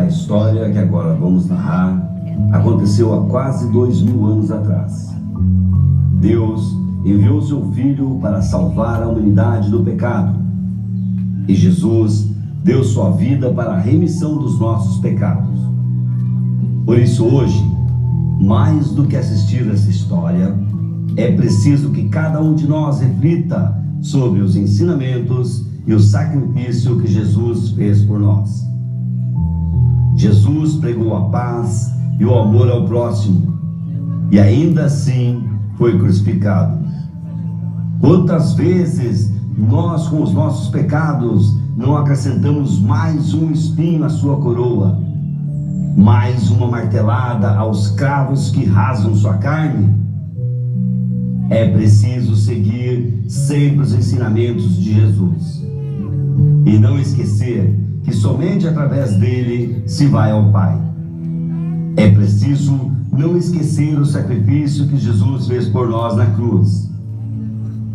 história que agora vamos narrar aconteceu há quase 2000 anos atrás. Deus enviou seu Filho para salvar a humanidade do pecado. E Jesus deu sua vida para a remissão dos nossos pecados. Por isso hoje, mais do que assistir essa história, é preciso que cada um de nós reflita sobre os ensinamentos e o sacrifício que Jesus fez por nós. Jesus pregou a paz e o amor ao próximo, e ainda assim foi crucificado. Quantas vezes nós, com os nossos pecados, não acrescentamos mais um espinho à sua coroa, mais uma martelada aos cravos que rasgam sua carne? É preciso seguir sempre os ensinamentos de Jesus e não esquecer que somente através dele se vai ao Pai. É preciso não esquecer o sacrifício que Jesus fez por nós na cruz.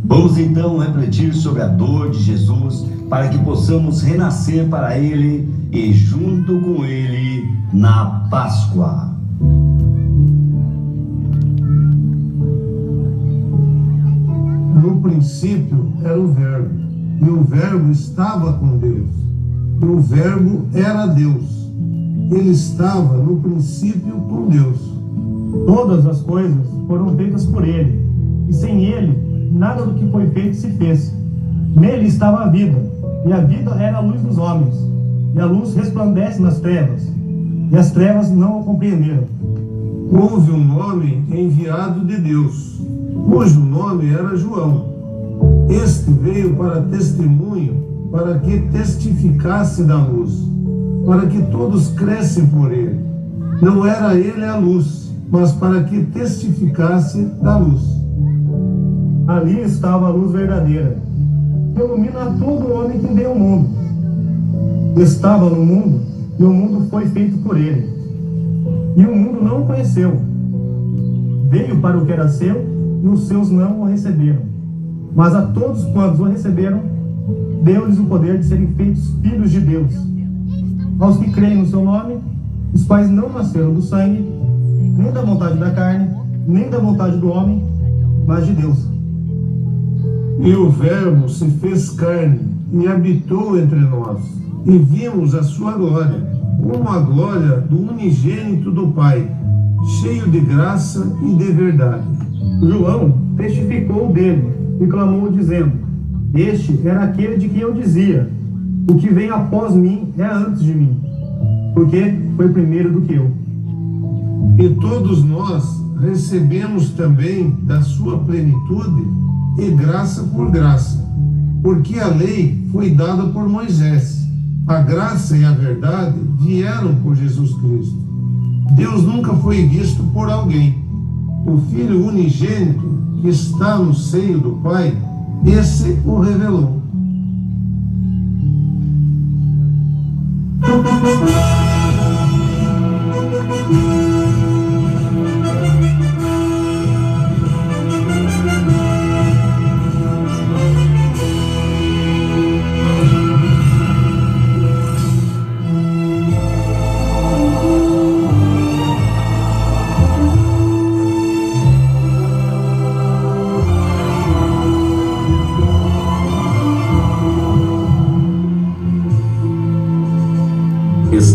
Vamos então refletir sobre a dor de Jesus para que possamos renascer para Ele e junto com Ele na Páscoa. No princípio era o Verbo, e o Verbo estava com Deus, e o Verbo era Deus. Ele estava no princípio com Deus. Todas as coisas foram feitas por Ele, e sem Ele, nada do que foi feito se fez. Nele estava a vida, e a vida era a luz dos homens. E a luz resplandece nas trevas, e as trevas não a compreenderam. Houve um homem enviado de Deus, cujo nome era João. Este veio para testemunho, para que testificasse da luz, para que todos crescem por ele. Não era ele a luz, mas para que testificasse da luz. Ali estava a luz verdadeira, que ilumina todo homem que vê o mundo. Estava no mundo, e o mundo foi feito por ele. E o mundo não o conheceu. Veio para o que era seu, e os seus não o receberam. Mas a todos quantos o receberam, deu-lhes o poder de serem feitos filhos de Deus. Aos que creem no seu nome, os quais não nasceram do sangue, nem da vontade da carne, nem da vontade do homem, mas de Deus. E o Verbo se fez carne e habitou entre nós, e vimos a sua glória, como a glória do unigênito do Pai, cheio de graça e de verdade. João testificou dele e clamou, dizendo: Este era aquele de quem eu dizia: O que vem após mim é antes de mim, porque foi primeiro do que eu. E todos nós recebemos também da sua plenitude e graça por graça, porque a lei foi dada por Moisés, a graça e a verdade vieram por Jesus Cristo. Deus nunca foi visto por alguém. O Filho unigênito que está no seio do Pai, esse o revelou.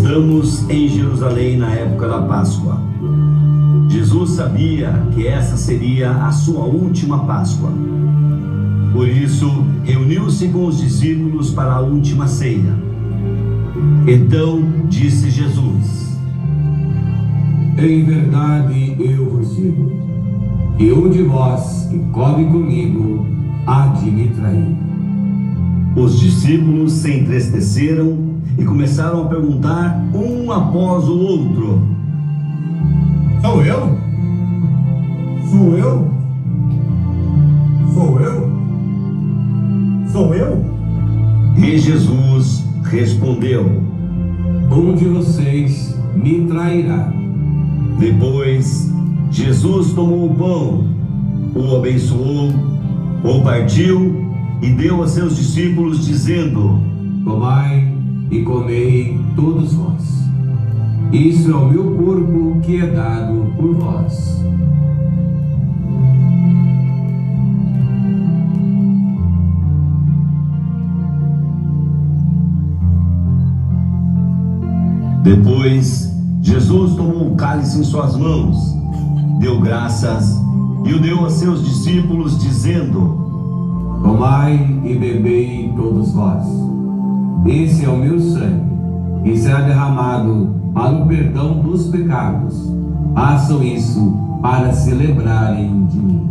Estamos em Jerusalém na época da Páscoa. Jesus sabia que essa seria a sua última Páscoa. Por isso, reuniu-se com os discípulos para a última ceia. Então disse Jesus: Em verdade eu vos digo, que um de vós que come comigo há de me trair. Os discípulos se entristeceram e começaram a perguntar um após o outro: Sou eu? Sou eu? Sou eu? Sou eu? E Jesus respondeu: Um de vocês me trairá. Depois, Jesus tomou o pão, o abençoou, o partiu e deu a seus discípulos, dizendo: Tomai e comei todos vós. Isso é o meu corpo que é dado por vós. Depois, Jesus tomou um cálice em suas mãos, deu graças e o deu a seus discípulos, dizendo: Tomai e bebei todos vós. Esse é o meu sangue, que será derramado para o perdão dos pecados. Façam isso para se lembrarem de mim.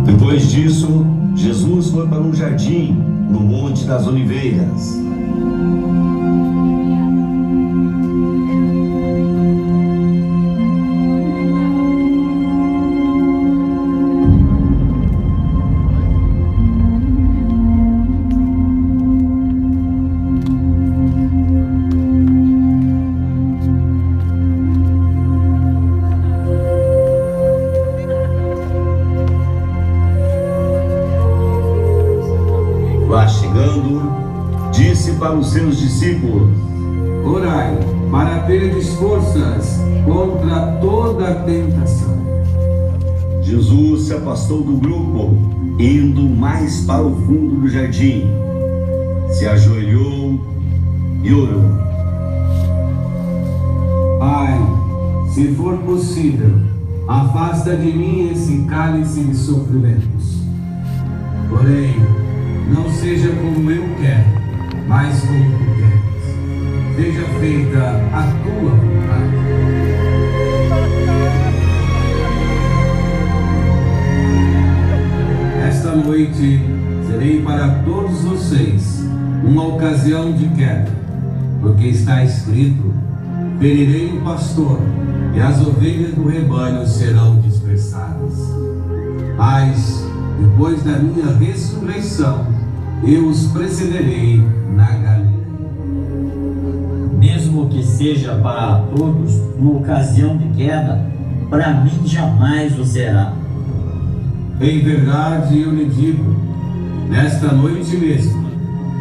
Depois disso, Jesus foi para um jardim, no Monte das Oliveiras. Lá chegando, disse para os seus discípulos: Orai para terdes forças contra toda tentação. Jesus se afastou do grupo, indo mais para o fundo do jardim. Se ajoelhou e orou: Pai, se for possível, afasta de mim esse cálice de sofrimentos. Porém, não seja como eu quero, mas como tu queres. Seja feita a tua vontade. Esta noite serei para todos vocês uma ocasião de queda, porque está escrito: ferirei o pastor e as ovelhas do rebanho serão dispersadas. Mas, depois da minha ressurreição, eu os precederei na Galileia. Mesmo que seja para todos uma ocasião de queda, para mim jamais o será. Em verdade eu lhe digo, nesta noite mesmo,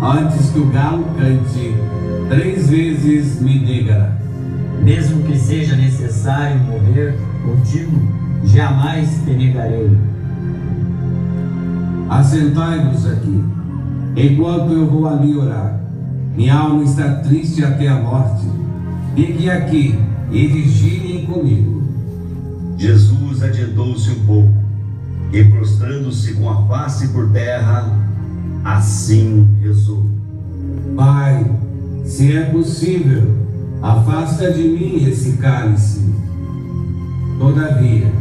antes que o galo cante, 3 vezes me negará. Mesmo que seja necessário morrer contigo, jamais te negarei. Assentai-vos aqui, enquanto eu vou ali orar. Minha alma está triste até a morte. Fiquem aqui e vigiem comigo. Jesus adiantou-se um pouco e, prostrando-se com a face por terra, assim rezou: Pai, se é possível, afasta de mim esse cálice. Todavia,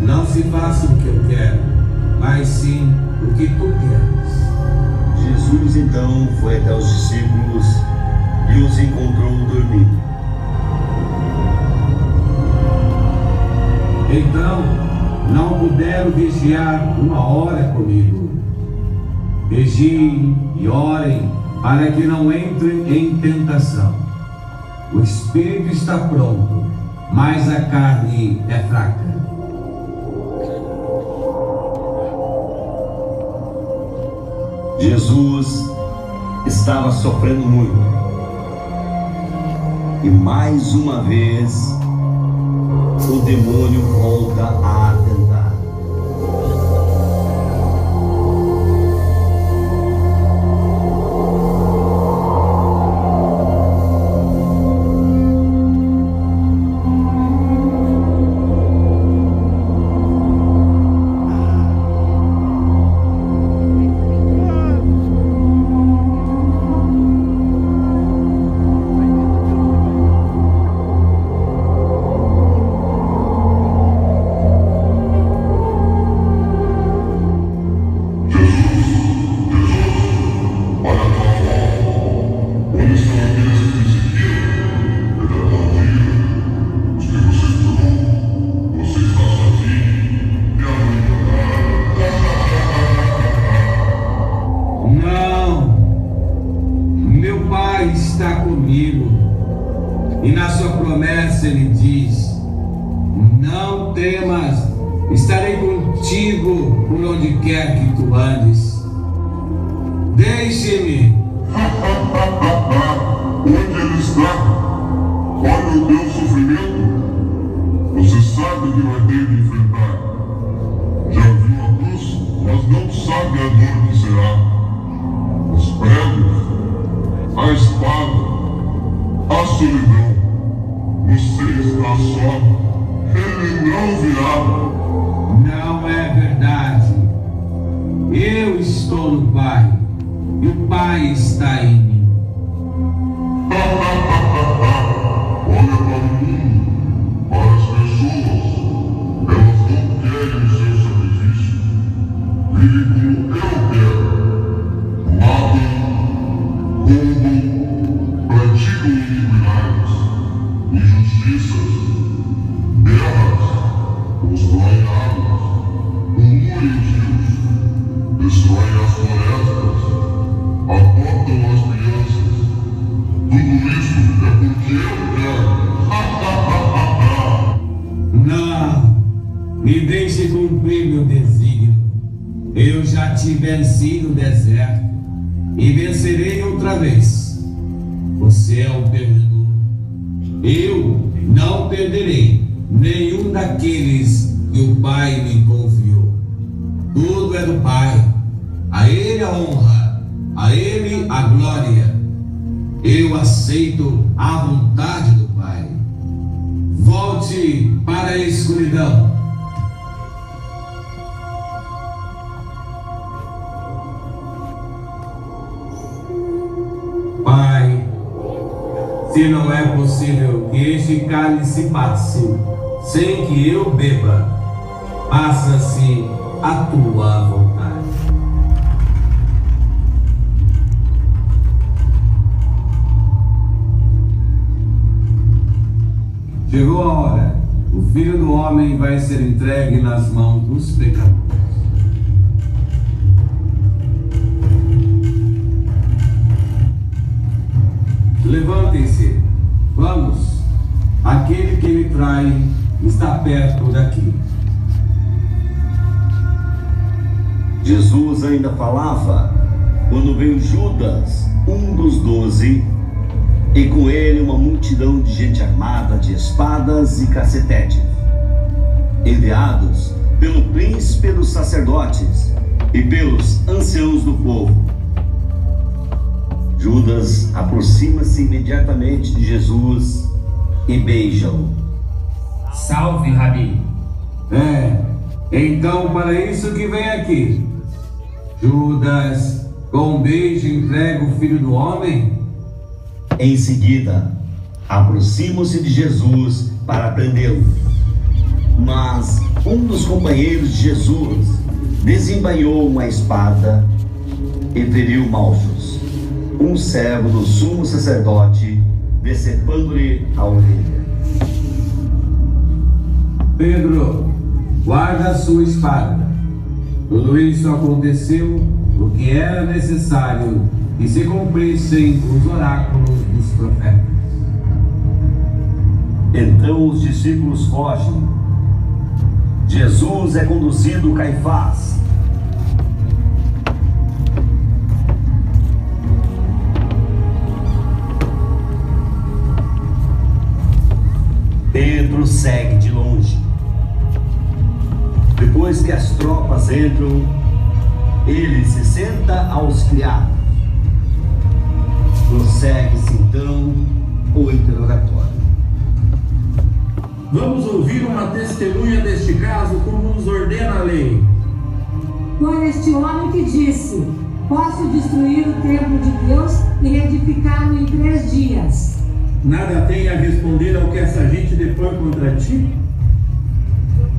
não se faça o que eu quero, mas sim o que tu queres. Jesus então foi até os discípulos e os encontrou dormindo. Então, não puderam vigiar 1 hora comigo. Vigiem e orem para que não entrem em tentação. O espírito está pronto, mas a carne é fraca. Jesus estava sofrendo muito. E mais uma vez, o demônio volta a tentar. verso ele diz: não temas, estarei contigo por onde quer que tu andes. Deixe-me. Onde ele está? Olha o teu sofrimento. Você sabe que vai ter que enfrentar. Já viu a cruz, mas não sabe a dor que será. Os pregos, a espada, a solidão. Você está só. Ele não virá. Não é verdade. Eu estou no Pai e o Pai está em mim. Olha para o mundo, para as pessoas. Elas não querem seu sacrifício. Vivem como eu quero. Matam, roubam, praticam iniquidades, injustiças, guerras, constroem águas, poluem os rios, destroem as florestas, abortam as crianças. Tudo isso é porque eu quero. Não, me deixe cumprir meu desígnio. Eu já te venci no deserto e vencerei outra vez. Você é o perdedor. Eu não perderei nenhum daqueles que o Pai me confiou. Tudo é do Pai. A Ele a honra, a Ele a glória. Eu aceito a vontade do Pai. Volte para a escuridão. Pai, se não é possível que este cálice passe sem que eu beba, faça-se a tua vontade. Chegou a hora. O Filho do Homem vai ser entregue nas mãos dos pecadores. Levantem-se. Vamos. Aquele que me trai está perto daqui. Jesus ainda falava quando veio Judas, um dos 12, e com ele uma multidão de gente armada de espadas e cacetetes, enviados pelo príncipe dos sacerdotes e pelos anciãos do povo. Judas aproxima-se imediatamente de Jesus e beija-o. Salve, Rabi. Então para isso que vem aqui. Judas, com um beijo entrega o Filho do Homem? Em seguida, aproximam-se de Jesus para prendê-lo. Mas um dos companheiros de Jesus desembainhou uma espada e feriu Malchus, um servo do sumo sacerdote, decepando-lhe a orelha. Pedro, guarda a sua espada. Tudo isso aconteceu porque era necessário que se cumprissem os oráculos dos profetas. Então os discípulos fogem. Jesus é conduzido a Caifás. Pedro segue de longe. Depois que as tropas entram, ele se senta aos criados. Prossegue-se então o interrogatório. Vamos ouvir uma testemunha deste caso, como nos ordena a lei. Foi este homem que disse: posso destruir o templo de Deus e reedificá-lo em 3 dias. Nada tem a responder ao que essa gente depõe contra ti?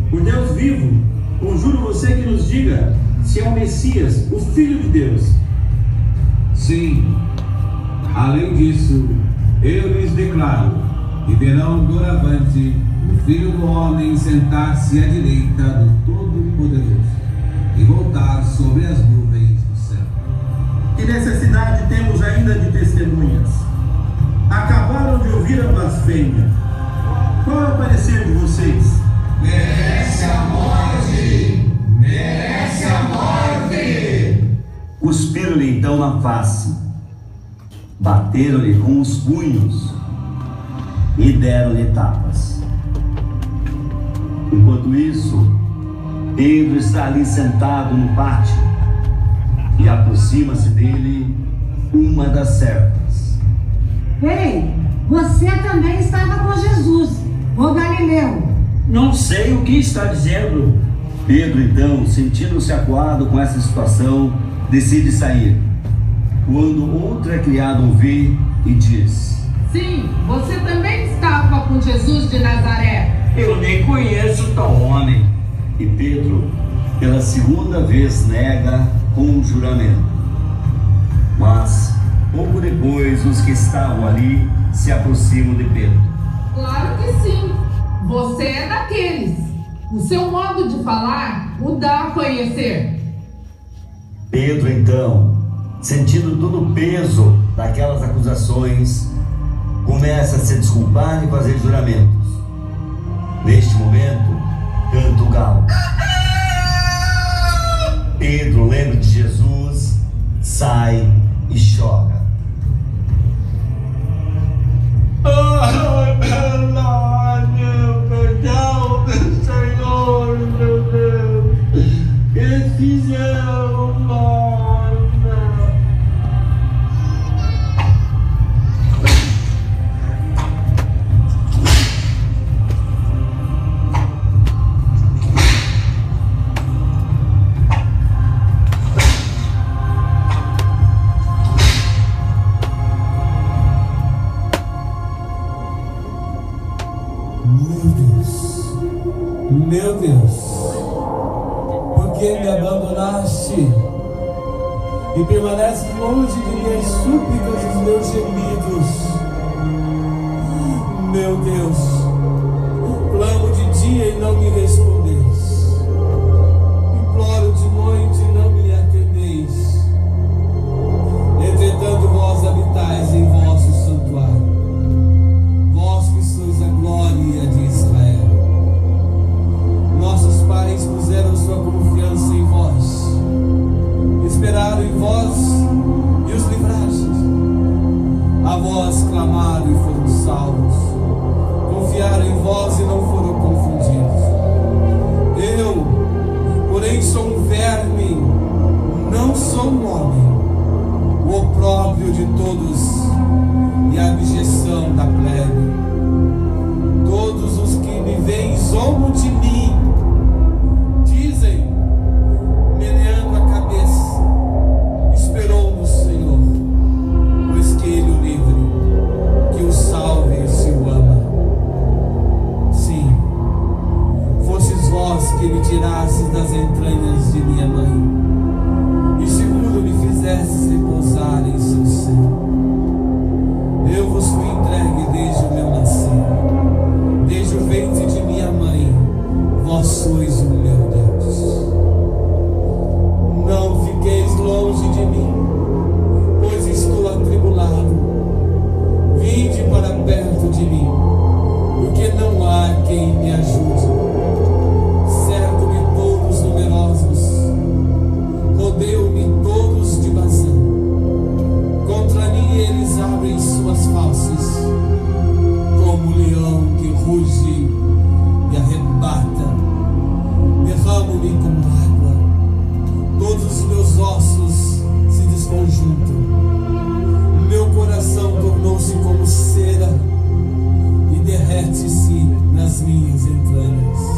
Por Deus vivo, conjuro você que nos diga se é o Messias, o Filho de Deus. Sim. Além disso, eu lhes declaro que verão doravante o Filho do Homem sentar-se à direita do Todo-Poderoso e voltar sobre as nuvens do céu. Que necessidade temos ainda de testemunhas? Acabaram de ouvir a blasfêmia. Qual é o parecer de vocês? Merece a morte! Merece a morte! Cuspiram-lhe então na face, bateram-lhe com os punhos e deram-lhe tapas. Enquanto isso, Pedro está ali sentado no pátio e aproxima-se dele uma das servas. Ei, você também estava com Jesus, o Galileu. Não sei o que está dizendo. Pedro, então, sentindo-se acuado com essa situação, decide sair. Quando outra criada o vê e diz: sim, você também estava com Jesus de Nazaré. Eu nem conheço tal homem. E Pedro, pela segunda vez, nega com um juramento. Mas, pouco depois, os que estavam ali se aproximam de Pedro. Claro que sim. Você é daqueles. O seu modo de falar o dá a conhecer. Pedro, então, sentindo todo o peso daquelas acusações, começa a se desculpar e fazer juramentos. Neste momento, canta o galo. Pedro lembra de Jesus, sai e chora. Meu perdão, meu Senhor, meu Deus, eles fizeram mal. Meu Deus, por que me abandonaste e permaneces longe de minhas súplicas e dos meus gemidos? Meu Deus, clamo de dia e não me respondeis, imploro de noite e não me atendeis. Entretanto vós habitais em vosso santuário, vós que sois a glória de Israel. Nossos pais puseram sua confiança em vós, esperaram em vós e os livrastes. A vós clamaram e foram salvos, confiaram em vós e não foram confundidos. Eu, porém, sou um verme, não sou um homem, o opróbrio de todos e a abjeção da plebe. Todos os que me veem zombam de mim, dizem, meneando a cabeça, esperou no Senhor, pois que Ele o livre, que o salve se o ama. Sim, fostes vós que me tirastes das entranhas de minha mãe, e seguro me fizestes repousar em seu seio. Eu vos fui entregue desde o meu nascer, desde o ventre de minha mãe, vós sois o meu Deus. Não fiqueis longe de mim, pois estou atribulado. Vinde para perto de mim, porque não há quem me ajude. Cerco-me todos numerosos, rodeiam-me todos de Bazã. Contra mim eles abrem suas fauces, como um leão que ruge e arrebata. Derramo-me como água, todos os meus ossos se desconjuntam. Meu coração tornou-se como cera e derrete-se nas minhas entranhas.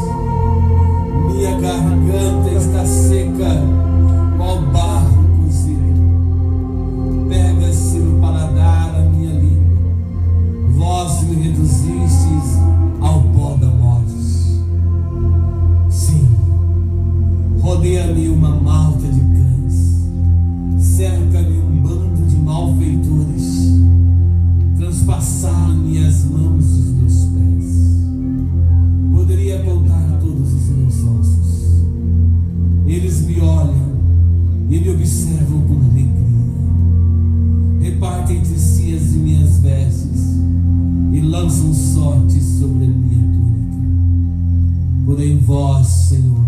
Senhor,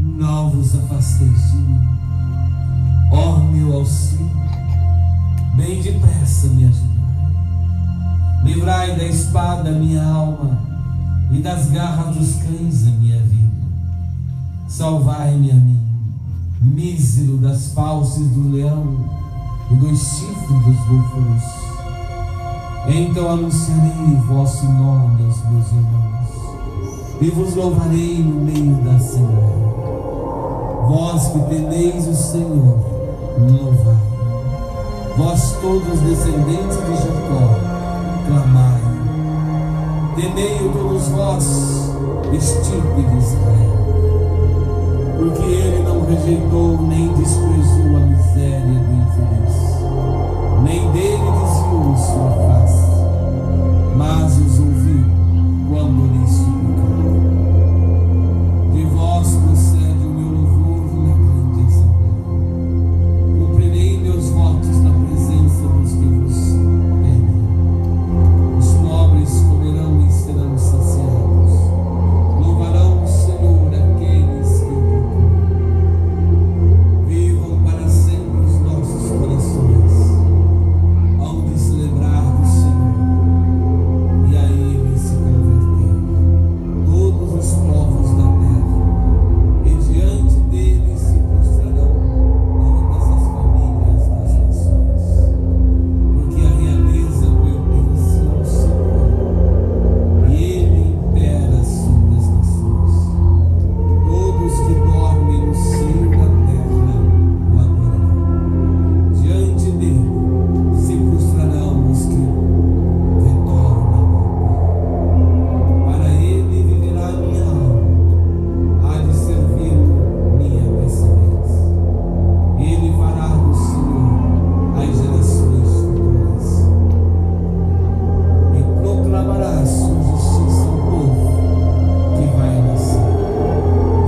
não vos afasteis de mim. Ó meu auxílio, bem depressa me ajudai. Livrai da espada minha alma e das garras dos cães a minha vida. Salvai-me a mim, mísero das fauces do leão e dos chifres dos búfalos. Então anunciarei vosso nome aos meus irmãos e vos louvarei no meio da assembleia. Vós que temeis o Senhor, louvai. Vós todos descendentes de Jacó, clamai. Temei-o todos vós, estirpe de Israel, porque ele não rejeitou nem desprezou a miséria do infeliz, nem dele desviou sua face, mas os ouviu quando lhe suplicou. De vós procede o meu louvor na grande assembleia. Cumprirei meus votos na presença dos que vos temem. Os pobres comerão e serão saciados. Louvarão o Senhor aqueles que o procuram. Vivam para sempre os nossos corações, hão de se lembrar do Senhor e a Ele se converter todos os povos da terra, e diante dele se prostrarão todas as famílias das nações, porque a realeza pertence ao Senhor e Ele impera sobre as nações. Todos que dormem no seio da terra o adorarão. Diante dele se prostrarão os que retornam ao pó. Para ele viverá minha alma, há de servir minha descendência. Ele fará do Senhor as gerações futuras e proclamará sua justiça ao povo que vai nascer.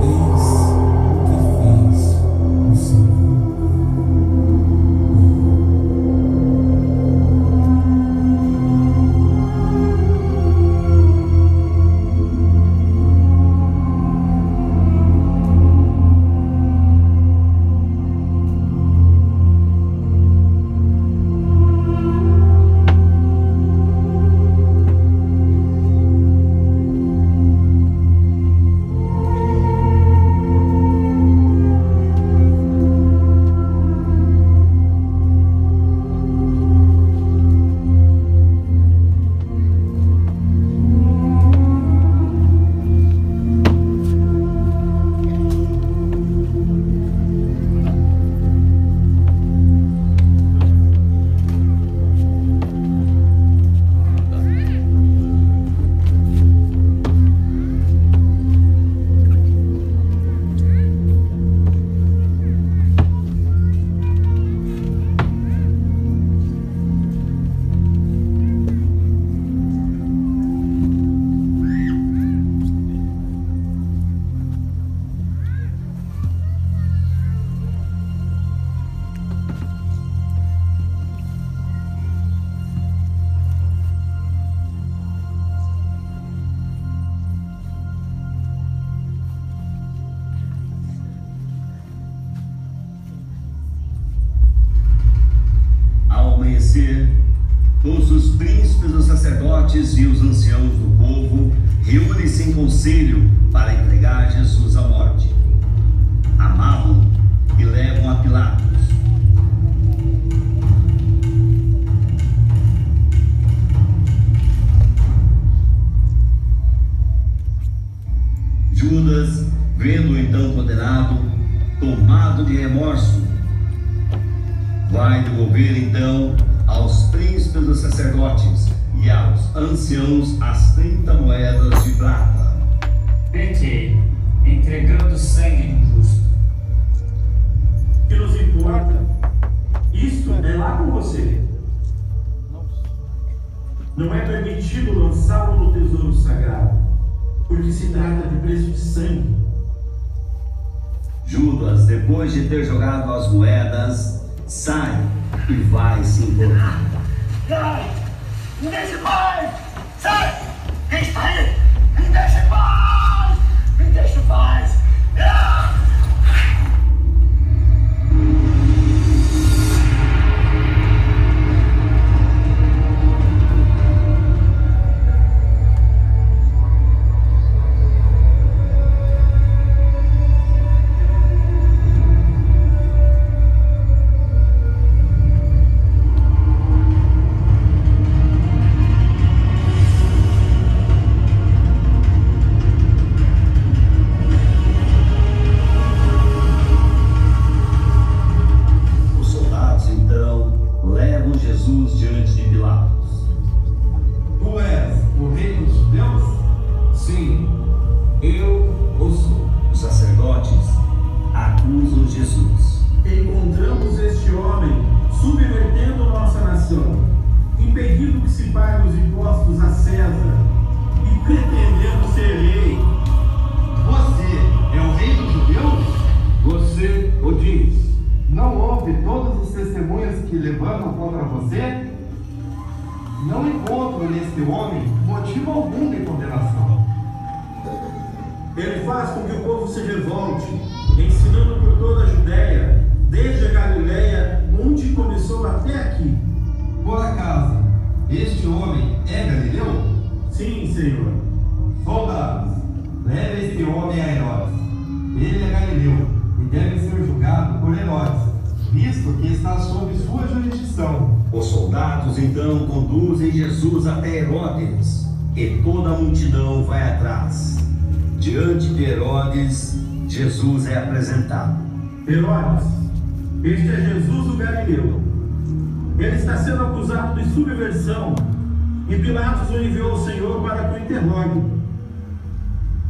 Eis o que fez o Senhor. Ao amanhecer, todos os príncipes, os sacerdotes e os anciãos do povo reúnem-se em conselho para entregar Jesus à morte. Amarram e levam a Pilatos. Judas, vendo-o então condenado, tomado de remorso, vai devolver então aos príncipes dos sacerdotes e aos anciãos as 30 moedas de prata. Pequei, entregando sangue injusto. Que nos importa? Isso é lá com você. Não é permitido lançá-lo no tesouro sagrado, porque se trata de preço de sangue. Judas, depois de ter jogado as moedas, sai e vai se embora. Sai! Me deixe em paz! Sai! Quem está aí? Me deixe em paz! Me deixe acusam Jesus. Encontramos este homem subvertendo nossa nação, impedindo que se pague os impostos a César e pretendendo ser rei. Você é o rei dos judeus? Você o diz. Não houve todas as testemunhas que levantam contra você? Não encontro neste homem motivo algum de condenação. Ele faz com que o povo se revolte, ensinando por toda a Judéia, desde a Galileia, onde começou até aqui. Por acaso, este homem é galileu? Sim, Senhor. Soldados, leve este homem a Herodes. Ele é galileu e deve ser julgado por Herodes, visto que está sob sua jurisdição. Os soldados então conduzem Jesus até Herodes, e toda a multidão vai atrás. Diante de Herodes, Jesus é apresentado. Herodes, este é Jesus o Galileu. Ele está sendo acusado de subversão, e Pilatos o enviou ao Senhor para que o interrogue.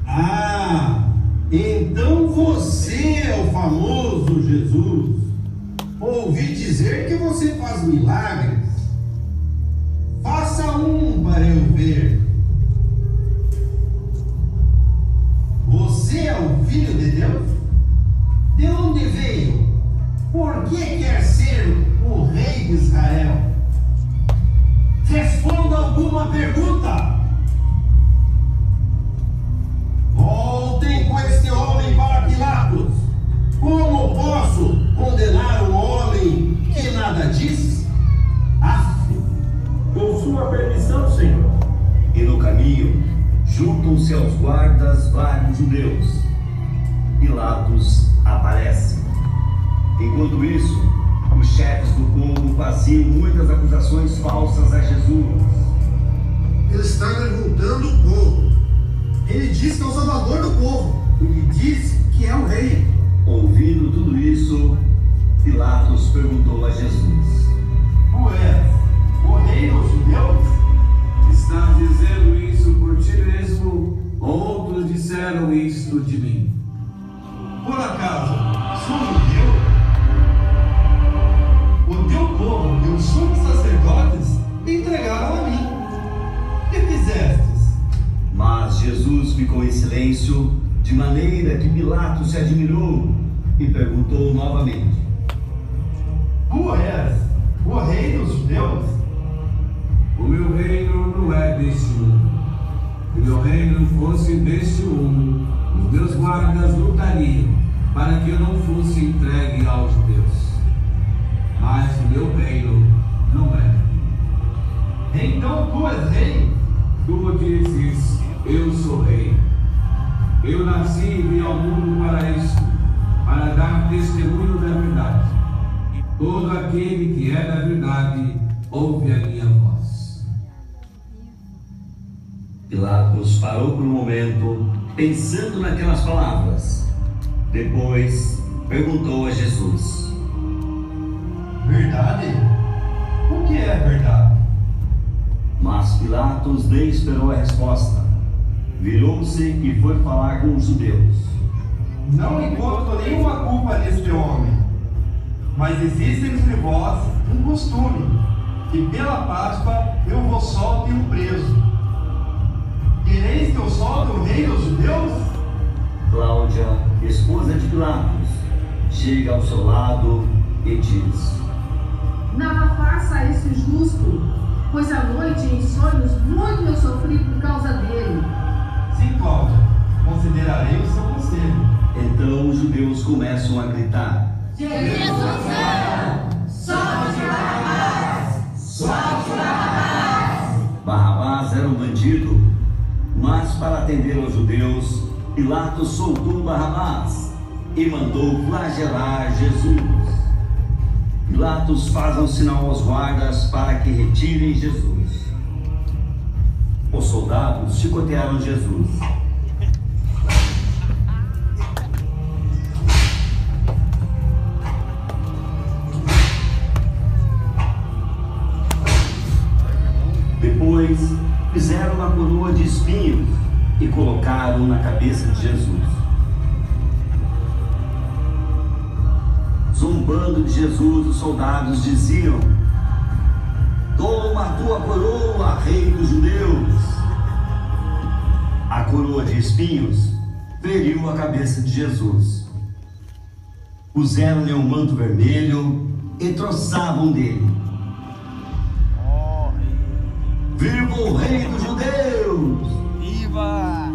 Ah, então você é o famoso Jesus. Ouvi dizer que você faz milagres. Faça um para eu ver. Você é o Filho de Deus? De onde veio? Por que quer ser o rei de Israel? Responda alguma pergunta. Voltem com este homem para Pilatos. Como posso condenar um homem que nada diz? Com sua permissão, Senhor. E no caminho, juntam-se aos guardas vários judeus. Pilatos aparece. Enquanto isso, os chefes do povo faziam muitas acusações falsas a Jesus. Ele está revoltando o povo. Ele diz que é o salvador do povo. Ele diz que é o rei. Ouvindo tudo isso, Pilatos perguntou a Jesus: Tu és o rei dos judeus? Estás dizendo isso por ti mesmo, ou outros disseram isto de mim? Por acaso, sou judeu? O teu povo e os sumos sacerdotes me entregaram a mim. Que fizestes? Mas Jesus ficou em silêncio, de maneira que Pilatos se admirou e perguntou novamente: Tu és o rei dos judeus? O meu reino não é deste mundo. Se meu reino fosse deste mundo, os meus guardas lutariam para que eu não fosse entregue aos judeus. Mas o meu reino não é. Então tu és rei? Tu dizes, eu sou rei. Eu nasci e vim ao mundo para isto, para dar testemunho da verdade. E todo aquele que é da verdade ouve a minha voz. Pilatos parou por um momento, pensando naquelas palavras. Depois perguntou a Jesus: Verdade? O que é verdade? Mas Pilatos nem esperou a resposta. Virou-se e foi falar com os judeus. Não encontro nenhuma culpa neste homem. Mas existe entre vós um costume, que pela Páscoa eu vos solte um preso. Quereis que eu solte o rei dos judeus? Cláudia, esposa de Pilatos, chega ao seu lado e diz: Nada faça isso justo, pois à noite em sonhos muito eu sofri por causa dele. Sim, Cláudia, considerarei o seu conselho. Então os judeus começam a gritar: Jesus é! Solte Barrabás! Solte Barrabás! Barrabás era um bandido, mas para atender aos judeus, Pilatos soltou Barrabás e mandou flagelar Jesus. Pilatos faz um sinal aos guardas para que retirem Jesus. Os soldados chicotearam Jesus. Depois, fizeram uma coroa de espinhos e colocaram na cabeça de Jesus. zombando de Jesus, os soldados diziam: toma a tua coroa, rei dos judeus. A coroa de espinhos feriu a cabeça de Jesus. Puseram-lhe um manto vermelho e troçavam dele: viva o rei dos judeus! Viva!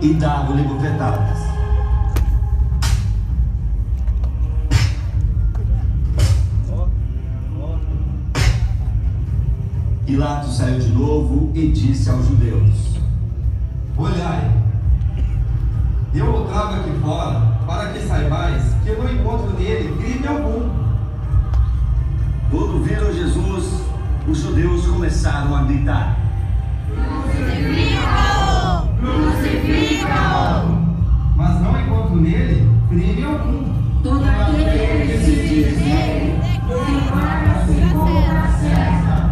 E davam-lhe bofetadas. Pilatos saiu de novo e disse aos judeus: olhai, eu o trago aqui fora, para que saibais que não encontro nele crime algum. Quando viram Jesus, os judeus começaram a gritar: crucifica-o! Crucifica-o! Mas não encontro nele crime algum. Todo aquele que se diz rei, declara-se contra César.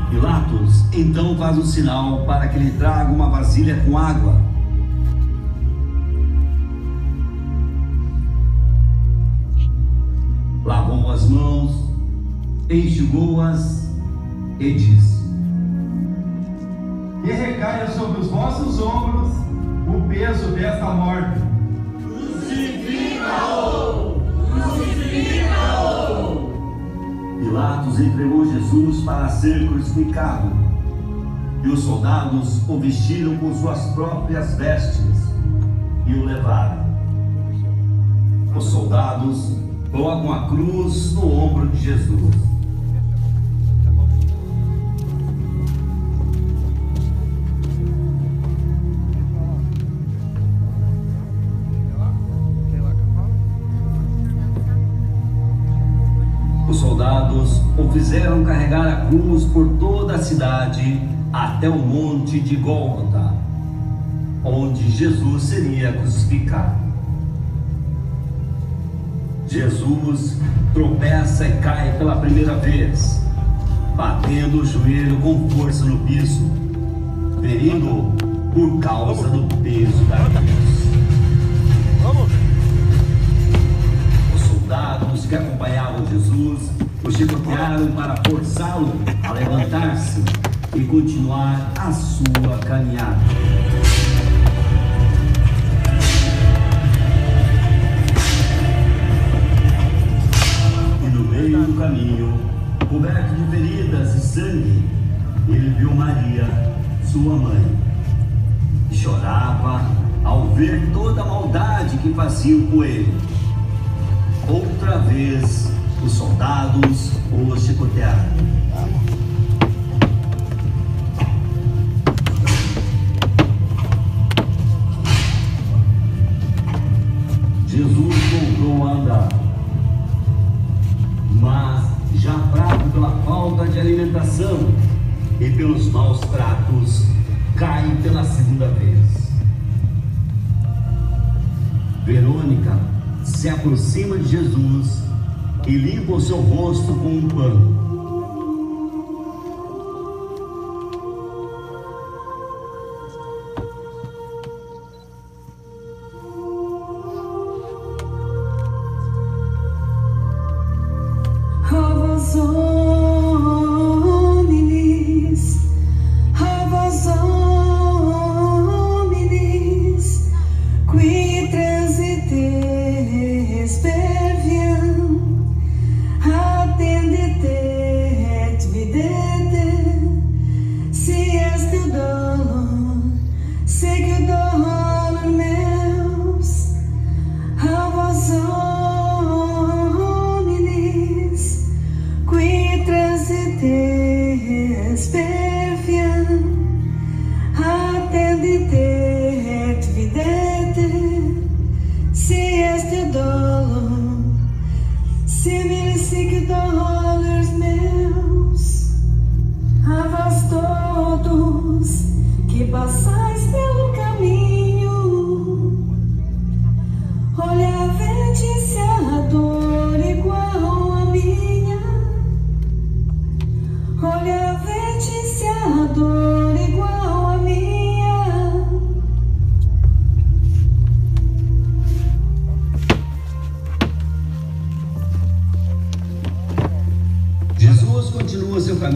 Pilatos então faz um sinal para que lhe traga uma vasilha com água. Lavou as mãos, enxugou-as e disse: e recaia sobre os vossos ombros o peso desta morte. Crucifica-o! Crucifica-o! Pilatos entregou Jesus para ser crucificado, e os soldados o vestiram com suas próprias vestes e o levaram. Os soldados colocam a cruz no ombro de Jesus. Os soldados o fizeram carregar a cruz por toda a cidade até o monte de Gólgota, onde Jesus seria crucificado. Jesus tropeça e cai pela primeira vez, batendo o joelho com força no piso, ferindo-o por causa do peso da cruz. Os soldados que acompanhavam Jesus o chicotearam para forçá-lo a levantar-se e continuar a sua caminhada. E no meio do caminho, coberto de feridas e sangue, ele viu Maria, sua mãe, e chorava ao ver toda a maldade que faziam com ele. Outra vez, os soldados o chicotearam. Jesus voltou a andar, mas já fraco pela falta de alimentação e pelos maus tratos, cai pela segunda vez. Verônica se aproxima de Jesus e limpa o seu rosto com um pano. Qui transites per viam,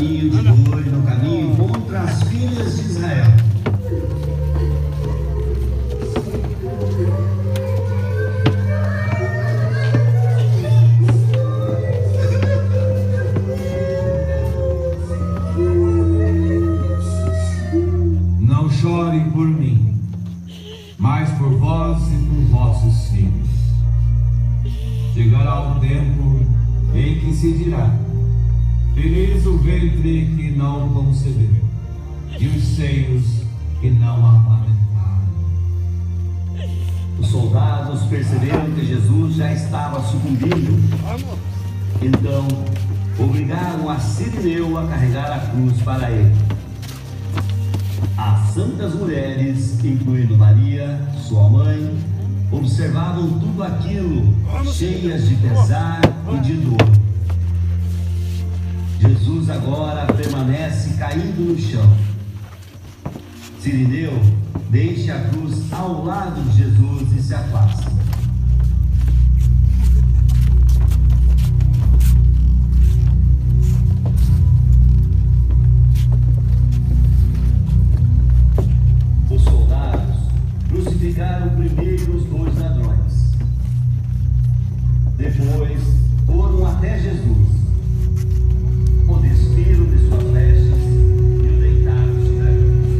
caminho de dor e no caminho contra as filhas de Israel. Não chorem por mim, mas por vós e por vossos filhos. Chegará o tempo em que se dirá: feliz o ventre que não concebeu, e os seios que não amamentaram. Os soldados perceberam que Jesus já estava sucumbindo. Então, obrigaram a Cirineu a carregar a cruz para ele. As santas mulheres, incluindo Maria, sua mãe, observavam tudo aquilo, cheias de pesar e de dor. Jesus agora permanece caído no chão. Cirineu deixa a cruz ao lado de Jesus e se afasta. Os soldados crucificaram primeiro os 2 ladrões. Depois foram até Jesus, o despiram de suas vestes e o deitaram sobre a cruz.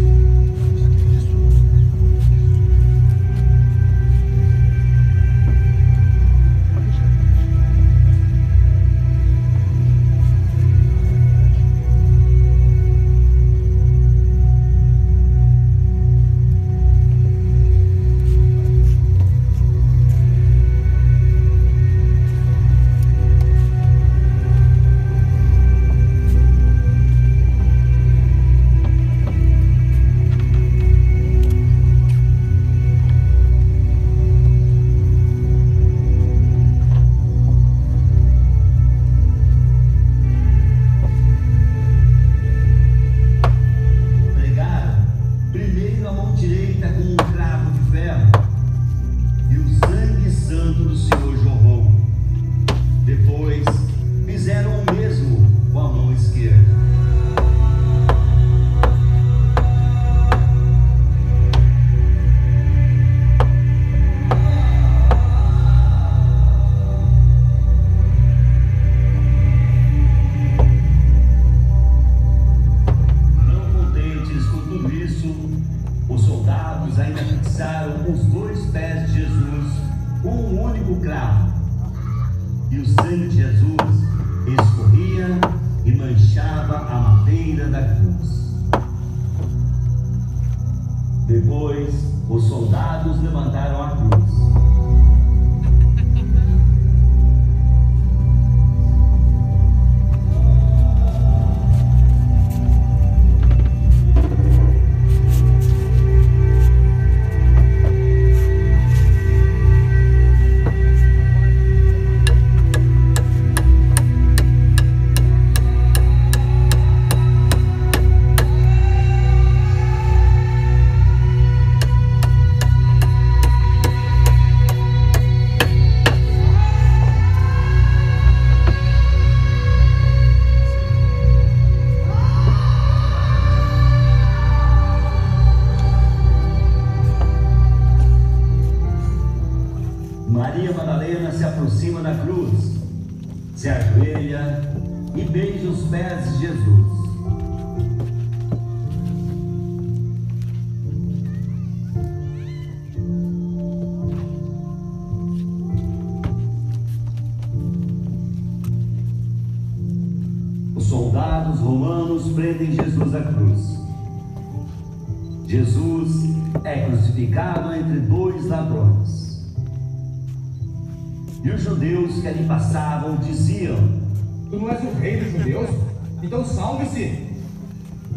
Depois, os soldados levantaram a cruz. Maria Madalena se aproxima da cruz, se ajoelha e beija os pés de Jesus. Os soldados romanos prendem Jesus à cruz. Jesus é crucificado entre 2 ladrões. E os judeus que ali passavam diziam: Tu não és o rei dos judeus? Então salve-se!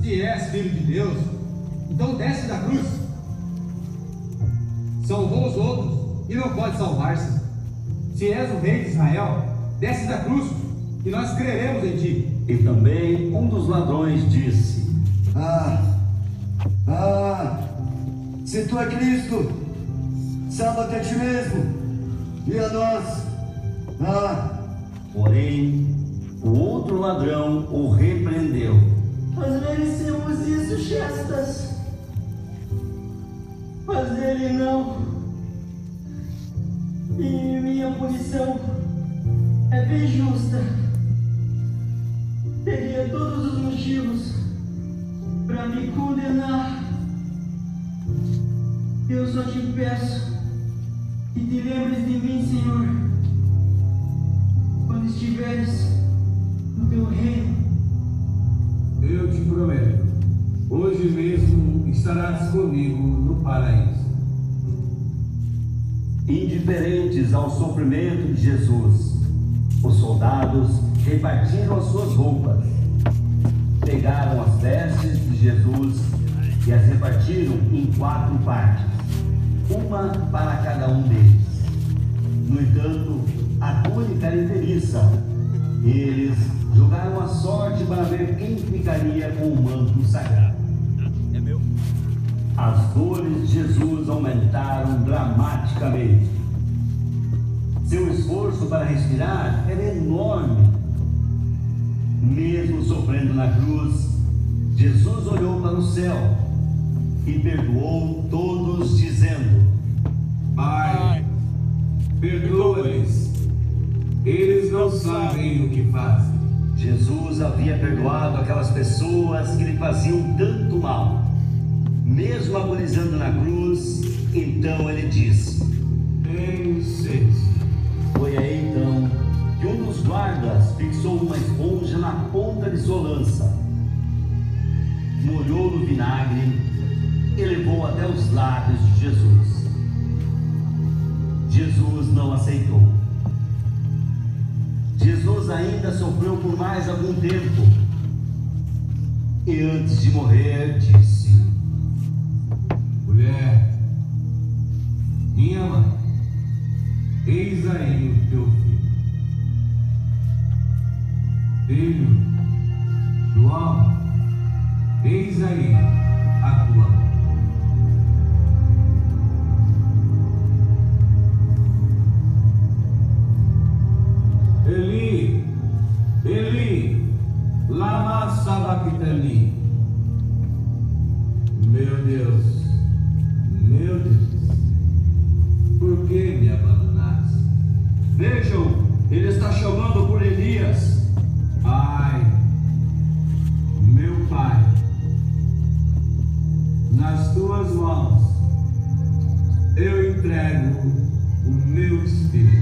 Se és filho de Deus, então desce da cruz. Salvou os outros e não pode salvar-se. Se és o rei de Israel, desce da cruz e nós creremos em ti. E também um dos ladrões disse: se tu é Cristo, salva-te a ti mesmo e a nós. Porém, O outro ladrão o repreendeu. Nós merecemos isso, Chestas. Mas ele não. E minha punição é bem justa. Teria todos os motivos para me condenar. Eu só te peço que te lembres de mim, Senhor, quando estiveres no teu reino. Eu te prometo, hoje mesmo estarás comigo no paraíso. Indiferentes ao sofrimento de Jesus, os soldados repartiram as suas roupas, pegaram as vestes de Jesus e as repartiram em 4 partes, uma para cada um deles. No entanto, a túnica era inteiriça. Eles jogaram a sorte para ver quem ficaria com o manto sagrado. As dores de Jesus aumentaram dramaticamente. Seu esforço para respirar era enorme. Mesmo sofrendo na cruz, Jesus olhou para o céu e perdoou todos, dizendo: Pai, perdoa-lhes, eles não sabem o que fazem. Jesus havia perdoado aquelas pessoas que lhe faziam tanto mal. Mesmo agonizando na cruz, então ele disse: Tenho sede. Foi aí então que um dos guardas fixou uma esponja na ponta de sua lança, molhou no vinagre e levou até os lábios de Jesus. Jesus não aceitou. Jesus ainda sofreu por mais algum tempo e antes de morrer disse: Mulher, minha mãe, eis aí o teu filho. Filho, João, eis aí a tua mãe. Eli, Eli, lama sabachthani. Meu Deus, por que me abandonaste? Vejam, ele está chamando por Elias. Ai, meu Pai, nas tuas mãos eu entrego o meu espírito.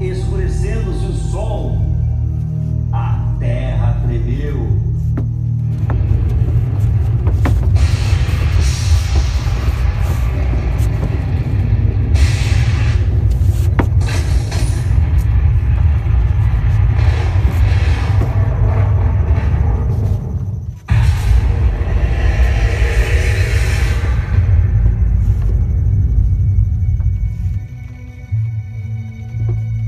Escurecendo-se o sol, a terra tremeu.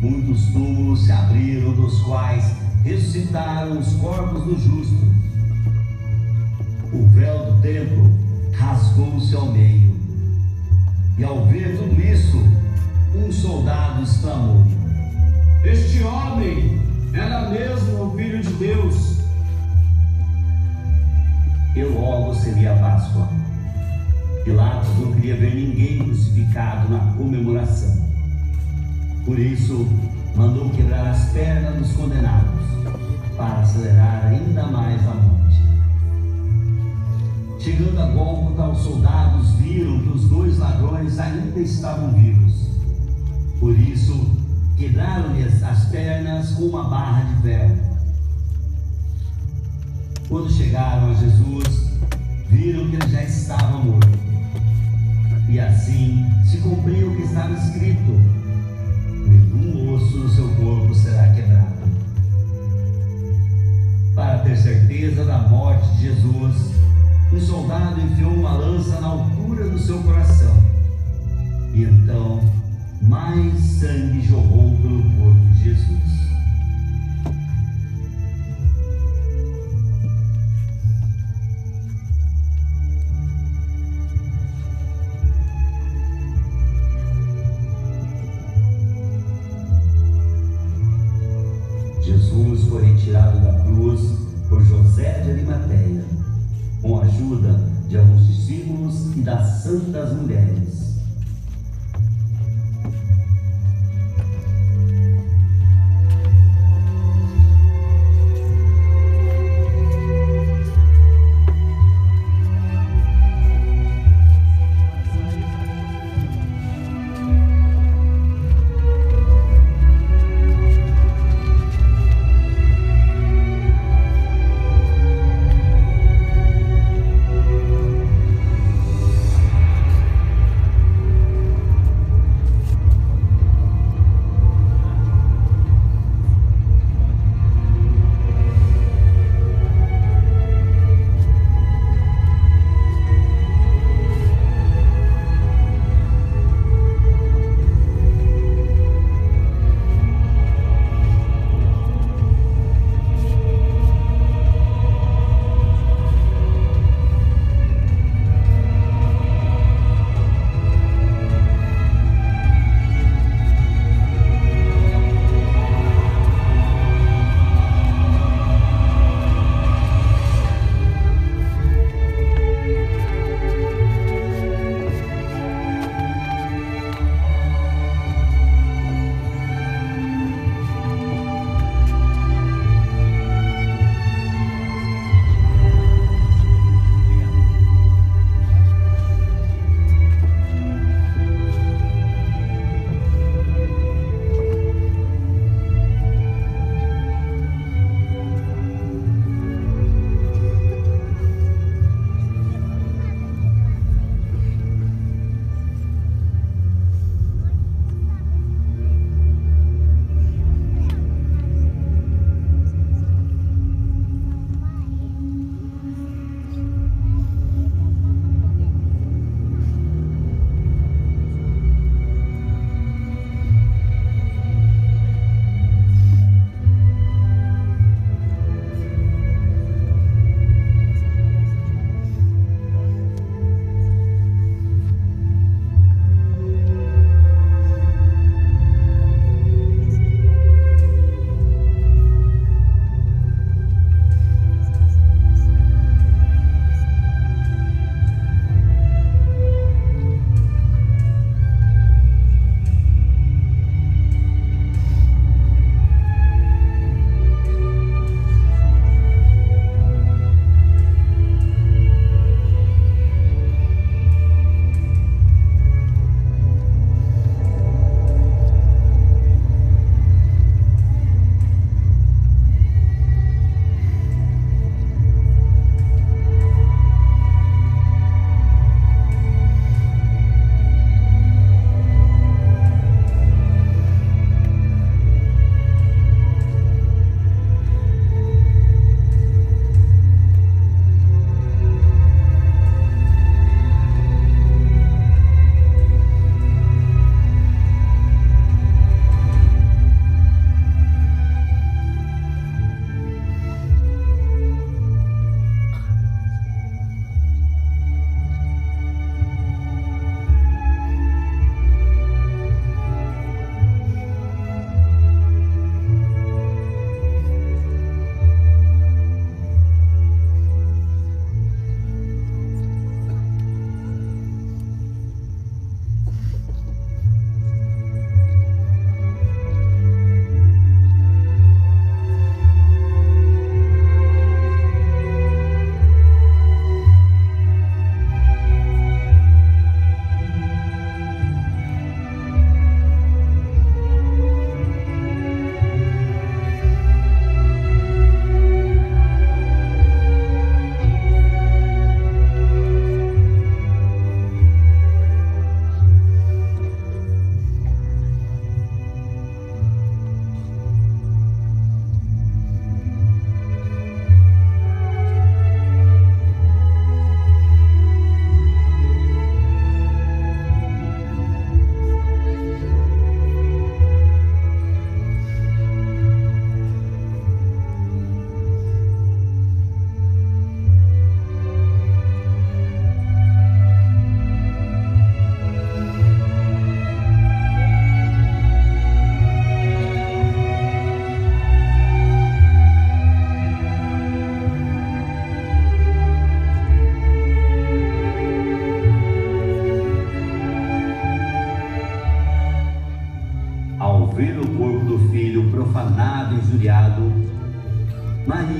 Muitos túmulos se abriram, dos quais ressuscitaram os corpos dos justos. O véu do templo rasgou-se ao meio. E ao ver tudo isso, um soldado exclamou: Este homem era mesmo o Filho de Deus. E logo seria a Páscoa. Pilatos não queria ver ninguém crucificado na comemoração. Por isso, mandou quebrar as pernas dos condenados, para acelerar ainda mais a morte. Chegando a Gólgota, os soldados viram que os 2 ladrões ainda estavam vivos. Por isso, quebraram-lhes as pernas com uma barra de ferro. Quando chegaram a Jesus, viram que ele já estava morto. E assim se cumpriu o que estava escrito: mais sangue jorrou pelo corpo de Jesus. Jesus foi retirado da cruz por José de Arimateia, com a ajuda de alguns discípulos e das santas mulheres.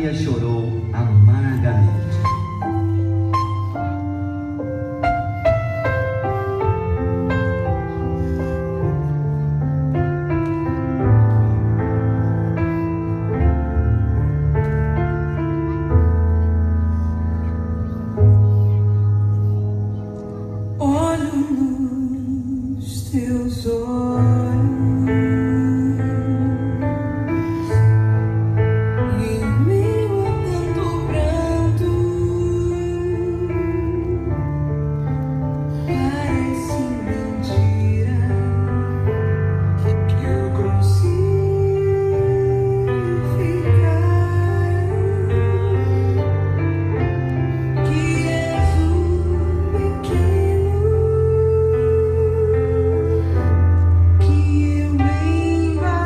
Maria chorou amargamente. Teus olhos em meio a tanto pranto, parece mentira que eu crucificar, que és o pequeno que eu embalei,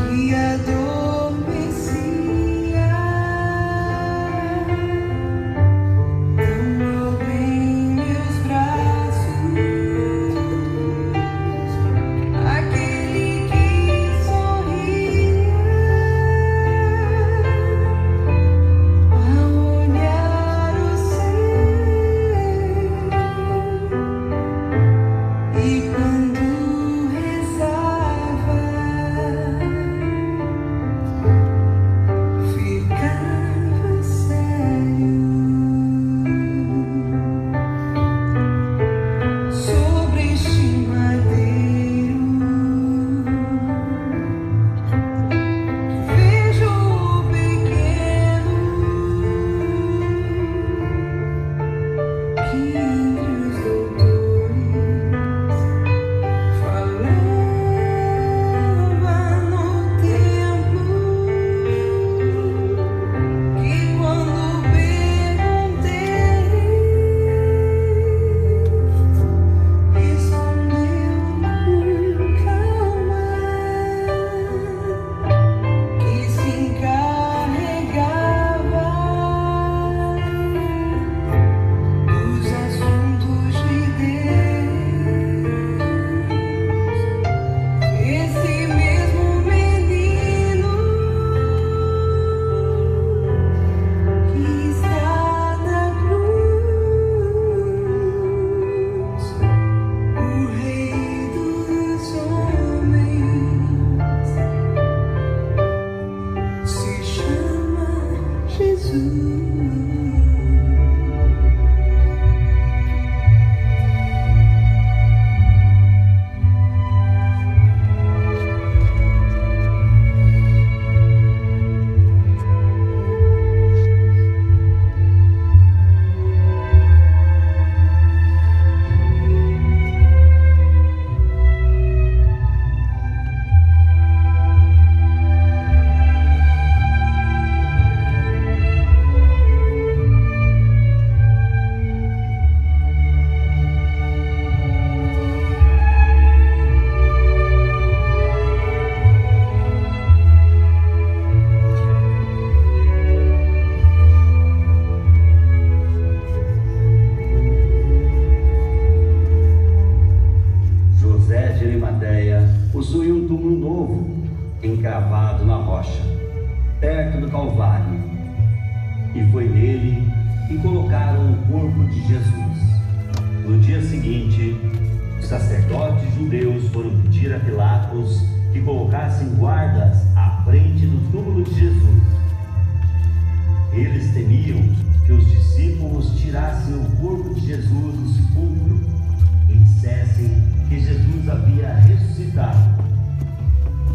que adormecia tão logo em meus braços, aquele que sorria ao olhar o céu. E quando rezava, ficava sério sobre este madeiro. Vejo o pequeno que entre os doutores falava no templo, que quando perguntei, respondeu com calma, que se encarregava dos assuntos de Deus. Esse mesmo menino que está na cruz, o Rei dos homens, se chama Jesus. José de Arimateia possuía um túmulo novo, encravado na rocha, perto do Calvário, e foi nele que colocaram o corpo de Jesus. No dia seguinte, os sacerdotes judeus foram pedir a Pilatos que colocassem guardas à frente do túmulo de Jesus. Eles temiam que os discípulos tirassem o corpo de Jesus do sepulcro e dissessem que Jesus havia ressuscitado.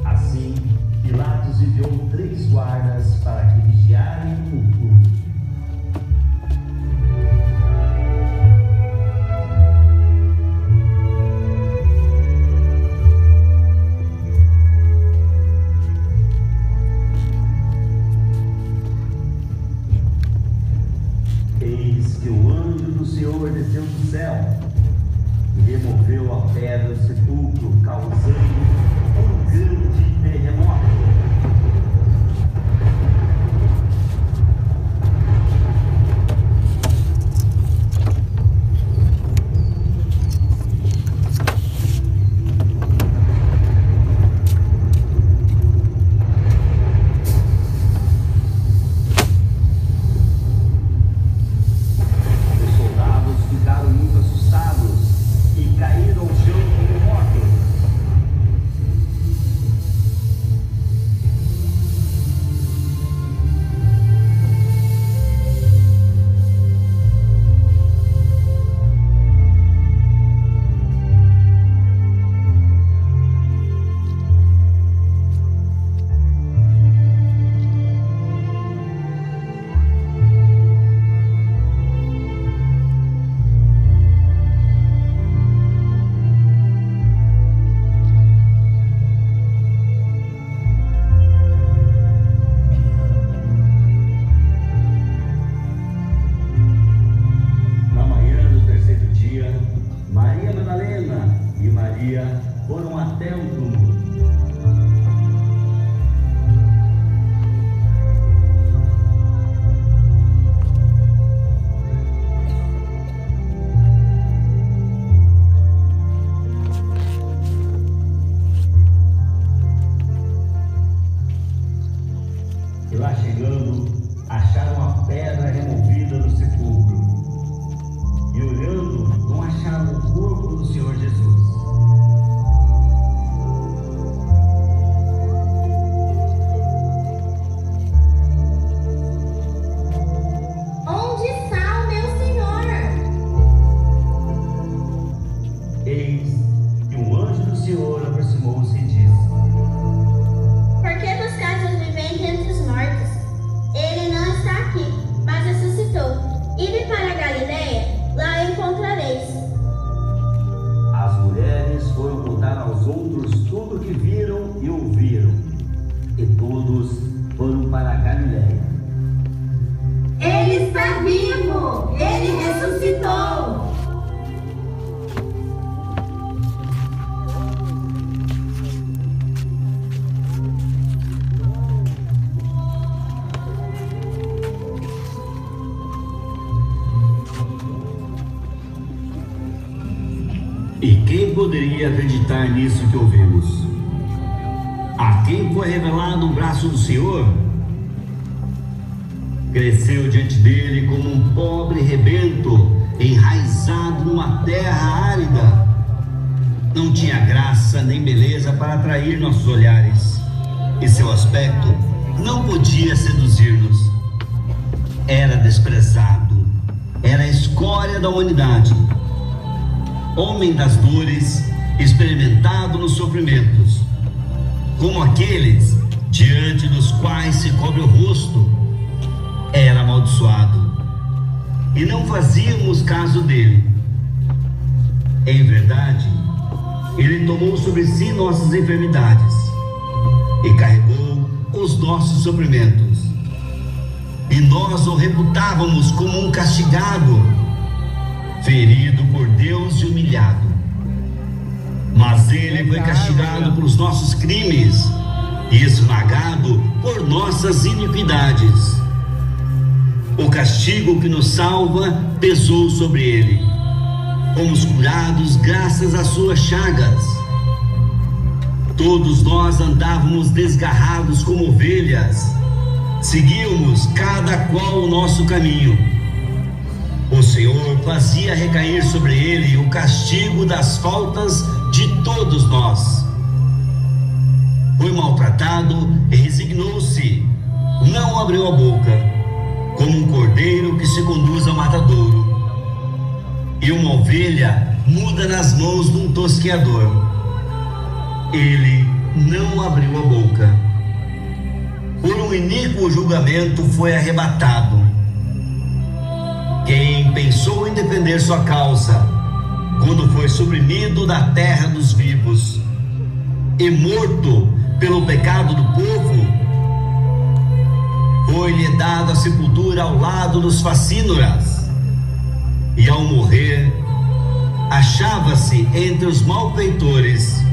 Assim, Pilatos enviou 3 guardas para que vigiarem o túmulo. Eis que o anjo do Senhor desceu do céu e removeu a pedra do sepulcro, causando um grande terremoto. Galileia. Ele está vivo! Ele ressuscitou! E quem poderia acreditar nisso que ouvimos? A quem foi revelado o braço do Senhor? Cresceu diante dele como um pobre rebento, enraizado numa terra árida. Não tinha graça nem beleza para atrair nossos olhares, e seu aspecto não podia seduzir-nos. Era desprezado, era a escória da humanidade. Homem das dores, experimentado nos sofrimentos, como aqueles diante dos quais se cobre o rosto, era amaldiçoado, e não fazíamos caso dele. Em verdade, ele tomou sobre si nossas enfermidades e carregou os nossos sofrimentos, e nós o reputávamos como um castigado, ferido por Deus e humilhado. Mas ele foi castigado por os nossos crimes e esmagado por nossas iniquidades. O castigo que nos salva pesou sobre ele. Fomos curados graças às suas chagas. Todos nós andávamos desgarrados como ovelhas. Seguíamos cada qual o nosso caminho. O Senhor fazia recair sobre ele o castigo das faltas de todos nós. Foi maltratado e resignou-se. Não abriu a boca, como um cordeiro que se conduz ao matadouro, e uma ovelha muda nas mãos de um tosqueador. Ele não abriu a boca. Por um iníquo julgamento foi arrebatado. Quem pensou em defender sua causa, quando foi suprimido da terra dos vivos e morto pelo pecado do povo, foi-lhe dado a sepultura ao lado dos facínoras, e ao morrer, achava-se entre os malfeitores,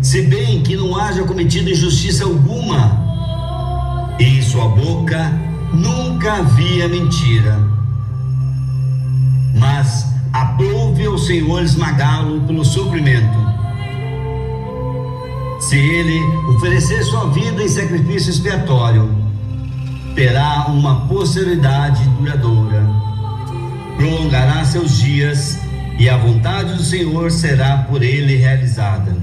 se bem que não haja cometido injustiça alguma, e em sua boca nunca havia mentira. Mas aprove ao Senhor esmagá-lo pelo sofrimento. Se ele oferecer sua vida em sacrifício expiatório, terá uma posteridade duradoura, prolongará seus dias, e a vontade do Senhor será por ele realizada.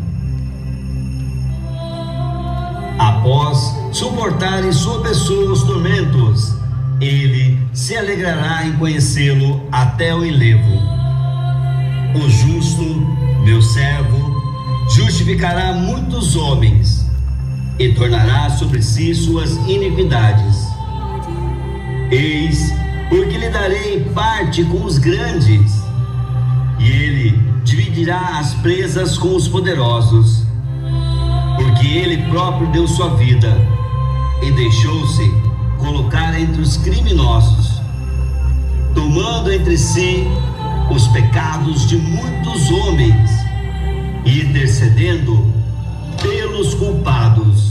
Após suportar em sua pessoa os tormentos, ele se alegrará em conhecê-lo até o enlevo. O justo, meu servo, justificará muitos homens e tornará sobre si suas iniquidades. Eis, porque lhe darei parte com os grandes, e ele dividirá as presas com os poderosos, porque ele próprio deu sua vida e deixou-se colocar entre os criminosos, tomando entre si os pecados de muitos homens e intercedendo pelos culpados.